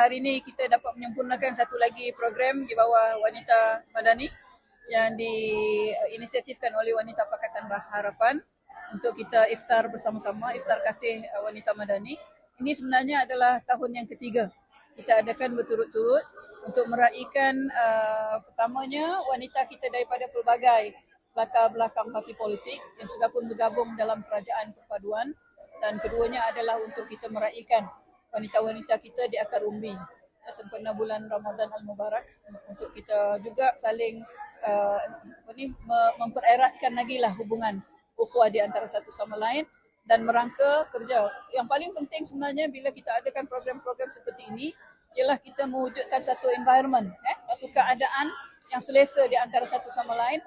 Hari ini kita dapat menyempurnakan satu lagi program di bawah Wanita Madani yang diinisiatifkan oleh Wanita Pakatan Harapan untuk kita iftar bersama-sama, iftar kasih Wanita Madani. Ini sebenarnya adalah tahun yang ketiga kita adakan berturut-turut untuk meraihkan pertamanya wanita kita daripada pelbagai latar belakang parti politik yang sudah pun bergabung dalam kerajaan perpaduan, dan keduanya adalah untuk kita meraihkan wanita-wanita kita di akar umbi sempena bulan Ramadan Al-Mubarak, untuk kita juga saling mempereratkan lagi lah hubungan ukhuwah di antara satu sama lain dan merangka kerja. Yang paling penting sebenarnya bila kita adakan program-program seperti ini ialah kita mewujudkan satu environment, satu keadaan yang selesa di antara satu sama lain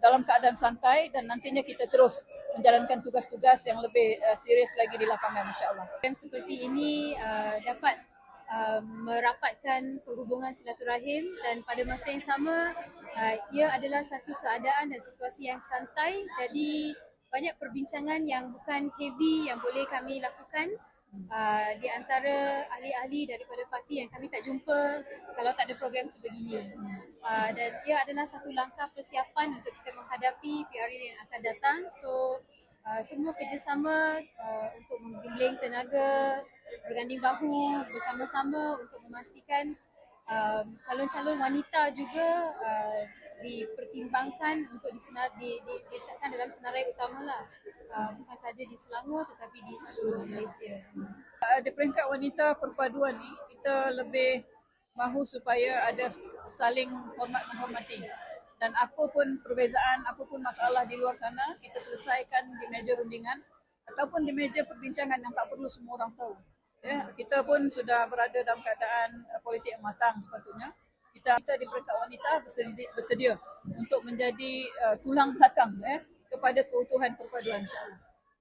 dalam keadaan santai, dan nantinya kita terus menjalankan tugas-tugas yang lebih serius lagi di lapangan, insyaAllah. Program seperti ini dapat merapatkan perhubungan silaturahim, dan pada masa yang sama ia adalah satu keadaan dan situasi yang santai, jadi banyak perbincangan yang bukan heavy yang boleh kami lakukan di antara ahli-ahli daripada parti yang kami tak jumpa kalau tak ada program sebegini. Dan ia adalah satu langkah persiapan untuk kita menghadapi PRU yang akan datang. So semua kerjasama untuk menggimbling tenaga, berganding bahu bersama-sama untuk memastikan calon-calon wanita juga dipertimbangkan untuk diletakkan dalam senarai utama lah. Bukan saja di Selangor tetapi di seluruh Malaysia. Di peringkat wanita perpaduan ni, kita lebih mahu supaya ada saling hormat-menghormati, dan apapun perbezaan, apapun masalah di luar sana, kita selesaikan di meja rundingan ataupun di meja perbincangan yang tak perlu semua orang tahu. Kita pun sudah berada dalam keadaan politik yang matang sepatutnya. Kita di peringkat wanita bersedia untuk menjadi tulang belakang kepada keutuhan perpaduan, insyaAllah.